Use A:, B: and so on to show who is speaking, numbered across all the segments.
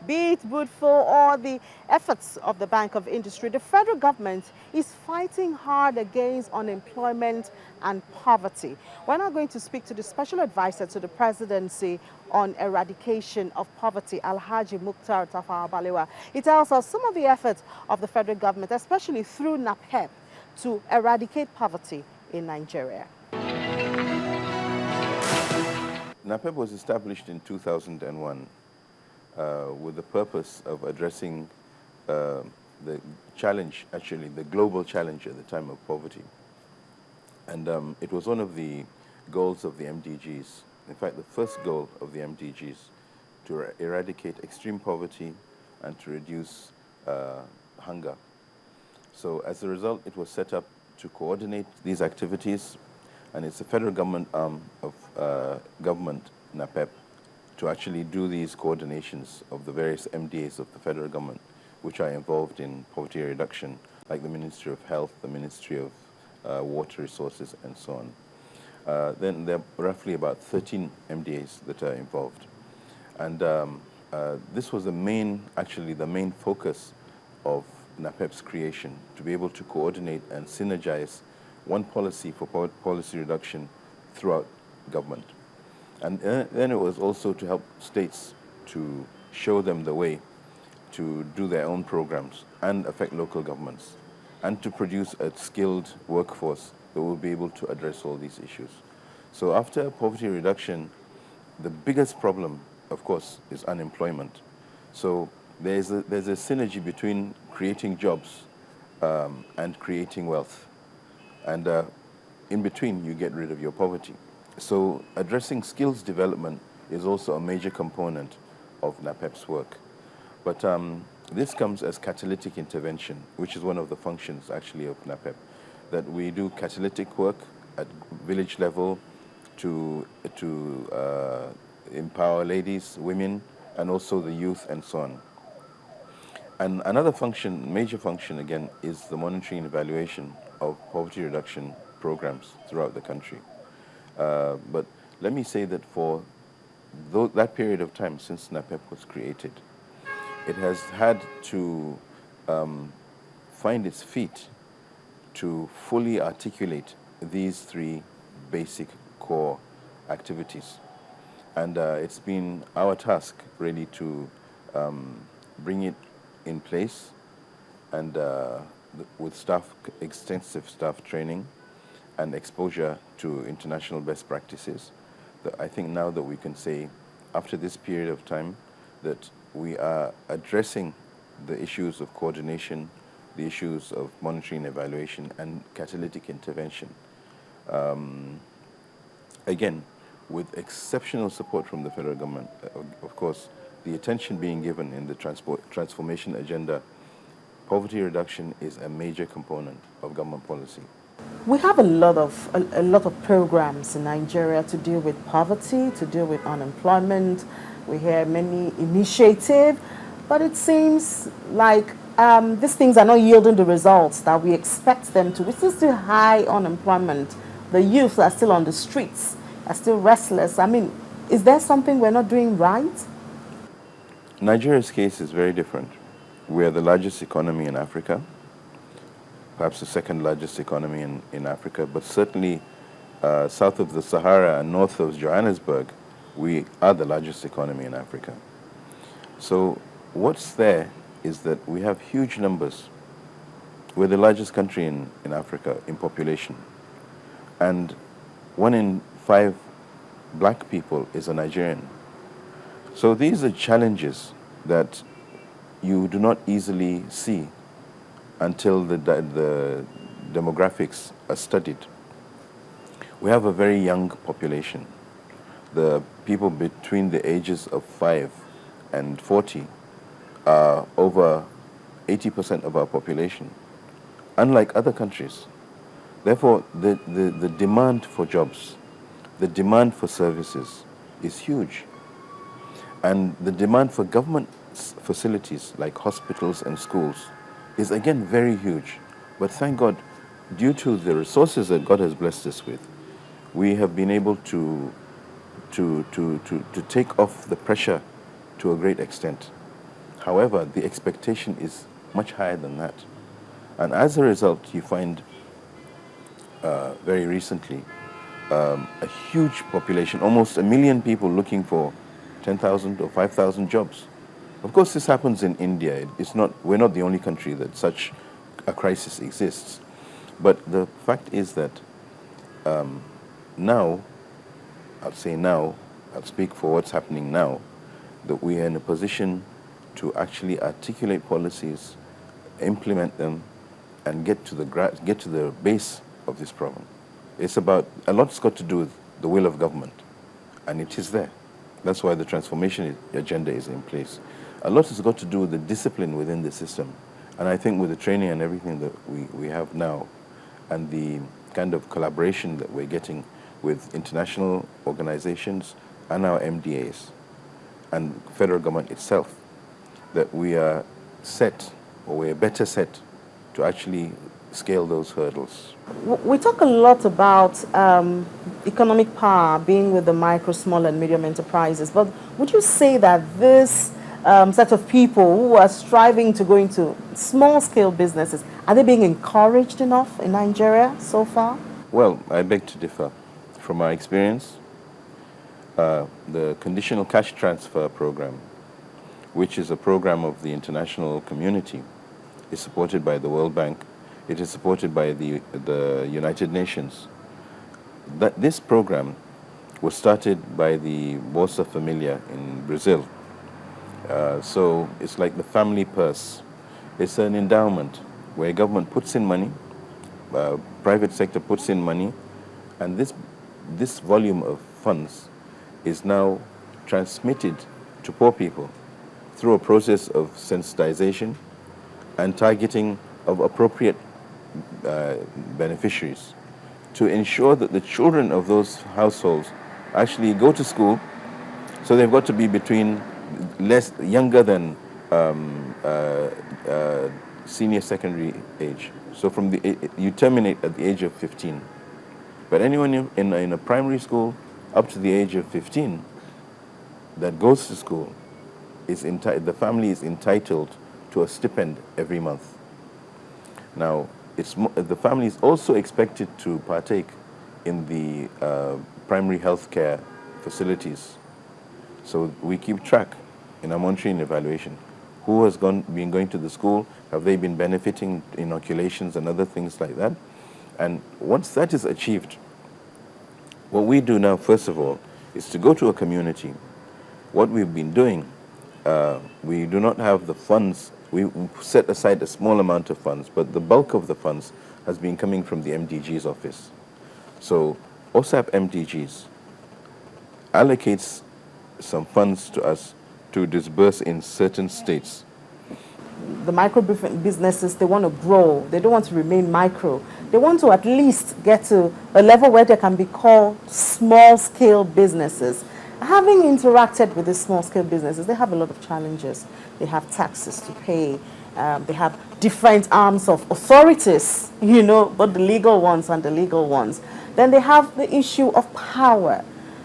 A: Be it Woodful or the efforts of the Bank of Industry, the federal government is fighting hard against unemployment and poverty. We're now going to speak to the Special Advisor to the Presidency on Eradication of Poverty, Alhaji Mukhtar Tafawa Balewa. He tells us some of the efforts of the federal government, especially through NAPEP, to eradicate poverty in Nigeria.
B: NAPEP was established in 2001 with the purpose of addressing the challenge, actually the global challenge at the time of poverty. And it was one of the goals of the MDGs, in fact the first goal of the MDGs, to eradicate extreme poverty and to reduce hunger. So as a result, it was set up to coordinate these activities, and it's the federal government arm of government, NAPEP, to actually do these coordinations of the various MDAs of the federal government, which are involved in poverty reduction, like the Ministry of Health, the Ministry of Water Resources, and so on. Then there are roughly about 13 MDAs that are involved. And this was the main focus of NAPEP's creation, to be able to coordinate and synergize one policy for policy reduction throughout government. And then it was also to help states to show them the way to do their own programs and affect local governments, and to produce a skilled workforce that will be able to address all these issues. So after poverty reduction, the biggest problem, of course, is unemployment. So there's a synergy between creating jobs and creating wealth. And in between, you get rid of your poverty. So addressing skills development is also a major component of NAPEP's work. But this comes as catalytic intervention, which is one of the functions actually of NAPEP, that we do catalytic work at village level to empower ladies, women, and also the youth and so on. And another function, major function again, is the monitoring and evaluation of poverty reduction programs throughout the country. But let me say that for that period of time since NAPEP was created, it has had to find its feet to fully articulate these three basic core activities. And it's been our task really to bring it in place, and with extensive staff training and exposure to international best practices. I think now that we can say, after this period of time, that we are addressing the issues of coordination, the issues of monitoring and evaluation, and catalytic intervention. Again, with exceptional support from the federal government, of course, the attention being given in the transformation agenda. Poverty reduction is a major component of government policy.
A: We have a lot of programs in Nigeria to deal with poverty, to deal with unemployment. We hear many initiatives, but it seems like these things are not yielding the results that we expect them to. We're still high unemployment. The youth are still on the streets, are still restless. I mean, is there something we're not doing right?
B: Nigeria's case is very different. We are the largest economy in Africa, perhaps the second largest economy in Africa, but certainly south of the Sahara and north of Johannesburg, we are the largest economy in Africa. So what's there is that we have huge numbers. We're the largest country in Africa in population. And 1 in 5 black people is a Nigerian. So these are challenges that you do not easily see until the demographics are studied. We have a very young population. The people between the ages of 5 and 40 are over 80% of our population, unlike other countries. Therefore, the demand for jobs, the demand for services is huge. And the demand for government facilities like hospitals and schools is again very huge. But thank God, due to the resources that God has blessed us with, we have been able to take off the pressure to a great extent. However, the expectation is much higher than that. And as a result, you find very recently a huge population, almost 1 million people looking for 10,000 or 5,000 jobs. Of course, this happens in India. We're not the only country that such a crisis exists. But the fact is that now, I'll speak for what's happening now, that we are in a position to actually articulate policies, implement them, and get to the base of this problem. A lot's got to do with the will of government, and it is there. That's why the transformation agenda is in place. A lot has got to do with the discipline within the system, and I think with the training and everything that we have now, and the kind of collaboration that we're getting with international organizations and our MDAs and federal government itself, that we are set, or we're better set to actually scale those hurdles.
A: We talk a lot about economic power being with the micro, small and medium enterprises, but would you say that this set of people who are striving to go into small-scale businesses, are they being encouraged enough in Nigeria so far?
B: Well, I beg to differ. From our experience, the conditional cash transfer program, which is a program of the international community, is supported by the World Bank. It is supported by the United Nations. This program was started by the Bolsa Familia in Brazil. So it's like the family purse. It's an endowment where government puts in money, private sector puts in money, and this volume of funds is now transmitted to poor people through a process of sensitization and targeting of appropriate beneficiaries to ensure that the children of those households actually go to school. So they've got to be between younger than senior secondary age. So you terminate at the age of 15. But anyone in a primary school up to the age of 15 that goes to school, the family is entitled to a stipend every month. Now, the family is also expected to partake in the primary health care facilities. So we keep track in our monitoring and evaluation. Who has been going to the school? Have they been benefiting inoculations and other things like that? And once that is achieved, what we do now, first of all, is to go to a community. What we've been doing, we do not have the funds. We set aside a small amount of funds, but the bulk of the funds has been coming from the MDG's office. So OSAP MDGs allocates some funds to us to disburse in certain states.
A: The micro businesses, they want to grow. They don't want to remain micro. They want to at least get to a level where they can be called small-scale businesses. Having interacted with these small-scale businesses, they have a lot of challenges. They have taxes to pay. They have different arms of authorities, both the legal ones and the legal ones. Then they have the issue of power.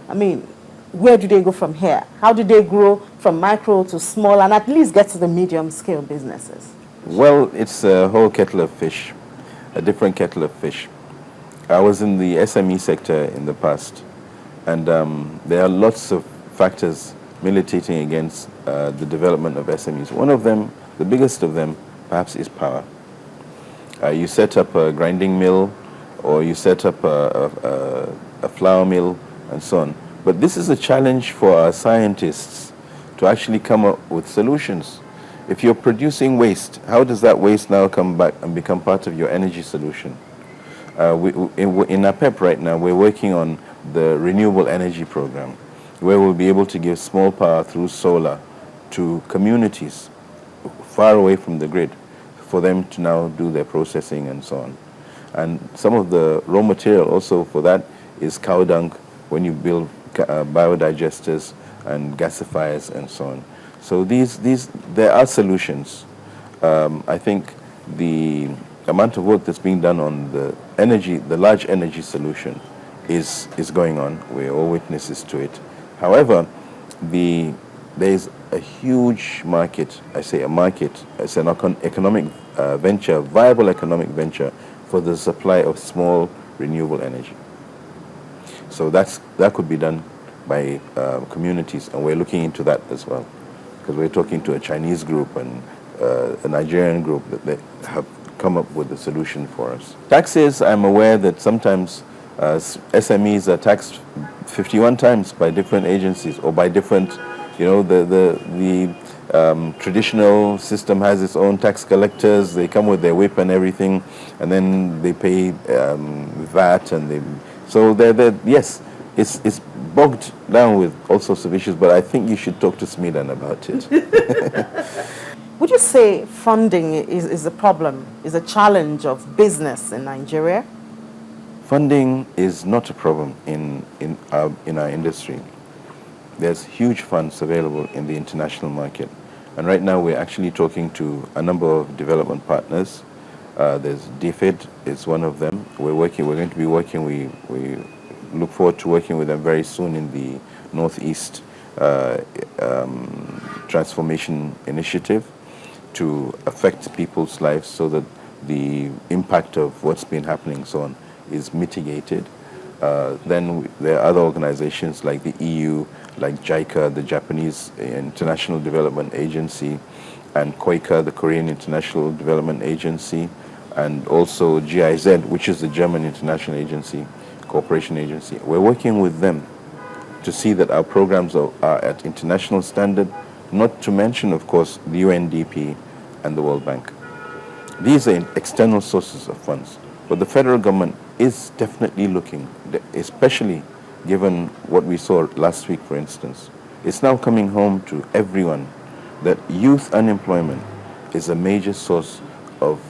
A: I mean, where do they go from here? How do they grow from micro to small and at least get to the medium-scale businesses?
B: Well, it's a whole kettle of fish, a different kettle of fish. I was in the SME sector in the past, and there are lots of factors militating against the development of SMEs. One of them, the biggest of them, perhaps, is power. You set up a grinding mill, or you set up a flour mill, and so on. But this is a challenge for our scientists to actually come up with solutions. If you're producing waste, how does that waste now come back and become part of your energy solution? In APEP right now, we're working on the renewable energy program, where we'll be able to give small power through solar to communities far away from the grid for them to now do their processing and so on. And some of the raw material also for that is cow dung when you build biodigesters and gasifiers and so on. So there are solutions. I think the amount of work that's being done on the large energy solution is going on. We're all witnesses to it. However, the There's a huge market, I say a market, it's an economic venture, viable economic venture for the supply of small renewable energy. So that could be done by communities, and we're looking into that as well, because we're talking to a Chinese group and a Nigerian group that have come up with a solution for us. Taxes, I'm aware that sometimes SMEs are taxed 51 times by different agencies or by different, the traditional system has its own tax collectors. They come with their whip and everything, and then they pay VAT, and yes, it's bogged down with all sorts of issues. But I think you should talk to Smidan about it.
A: Would you say funding is a problem, is a challenge of business in Nigeria?
B: Funding is not a problem in our industry. There's huge funds available in the international market. And right now we're actually talking to a number of development partners. There's DFID is one of them. We're going to be working, we look forward to working with them very soon in the Northeast Transformation Initiative to affect people's lives so that the impact of what's been happening so on is mitigated. Then there are other organizations like the EU, like JICA, the Japanese International Development Agency, and KOICA, the Korean International Development Agency, and also GIZ, which is the German International Agency, Cooperation Agency. We're working with them to see that our programs are at international standard, not to mention, of course, the UNDP and the World Bank. These are external sources of funds. But the federal government is definitely looking, especially given what we saw last week, for instance. It's now coming home to everyone that youth unemployment is a major source of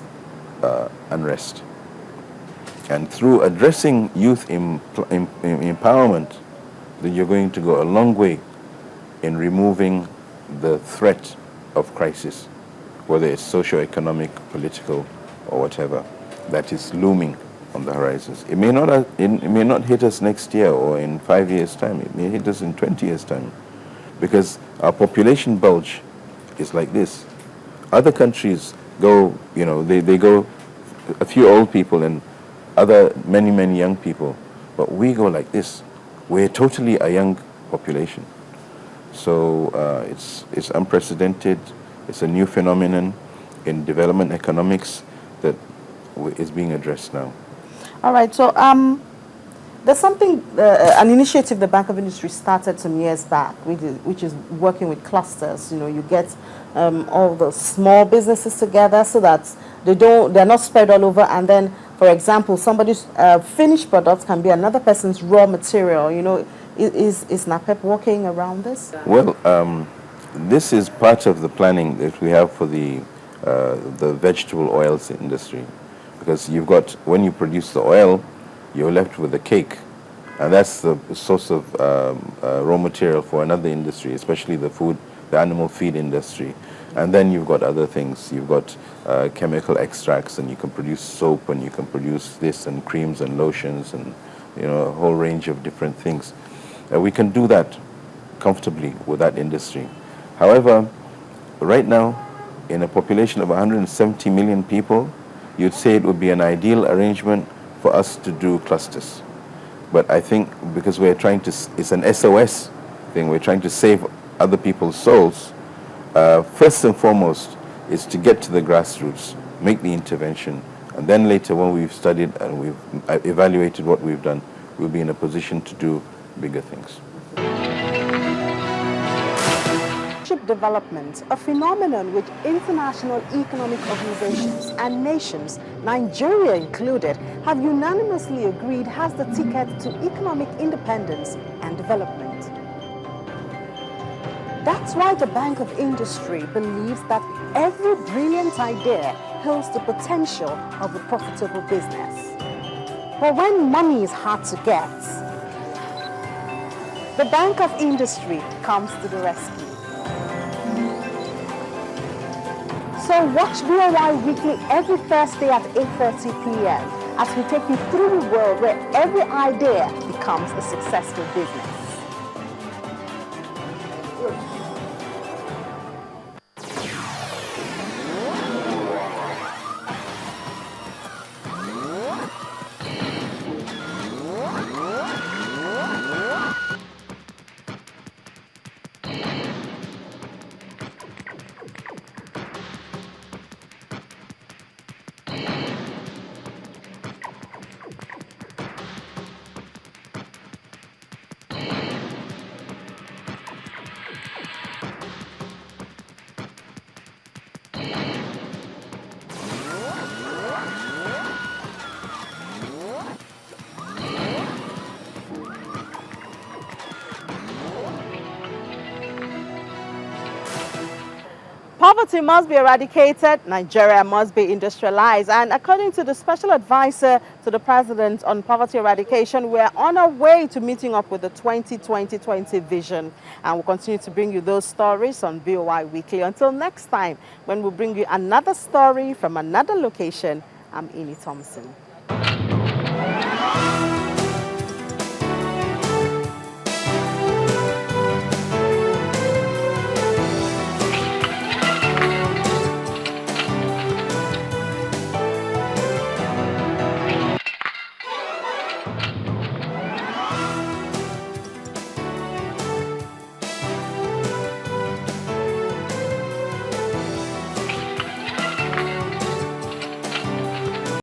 B: unrest. And through addressing youth empowerment, then you're going to go a long way in removing the threat of crisis, whether it's socio-economic, political, or whatever, that is looming on the horizons. It may not hit us next year or in 5 years' time. It may hit us in 20 years' time, because our population bulge is like this. Other countries go, they go a few old people and many young people, but we go like this. We're totally a young population. So it's unprecedented. It's a new phenomenon in development economics that is being addressed now.
A: All right, so there's something, an initiative the Bank of Industry started some years back, which is working with clusters. You get all the small businesses together so that they're not spread all over. And then, for example, somebody's finished product can be another person's raw material. Is NAPEP working around this?
B: Well, this is part of the planning that we have for the vegetable oils industry. Because when you produce the oil, you're left with the cake. And that's the source of raw material for another industry, especially the animal feed industry. And then you've got other things. You've got chemical extracts, and you can produce soap, and you can produce this, and creams and lotions, and a whole range of different things. We can do that comfortably with that industry. However, right now, in a population of 170 million people, you'd say it would be an ideal arrangement for us to do clusters. But I think because it's an SOS thing, we're trying to save other people's souls, first and foremost is to get to the grassroots, make the intervention, and then later when we've studied and we've evaluated what we've done, we'll be in a position to do bigger things.
A: Development, a phenomenon which international economic organizations and nations, Nigeria included, have unanimously agreed has the ticket to economic independence and development. That's why the Bank of Industry believes that every brilliant idea holds the potential of a profitable business. But when money is hard to get, the Bank of Industry comes to the rescue. So watch BOY Weekly every Thursday at 8:30 p.m. as we take you through the world where every idea becomes a successful business. Poverty must be eradicated, Nigeria must be industrialized. And according to the special advisor to the president on poverty eradication, we're on our way to meeting up with the 2020 vision. And we'll continue to bring you those stories on BOI Weekly. Until next time, when we'll bring you another story from another location, I'm Ini Thompson.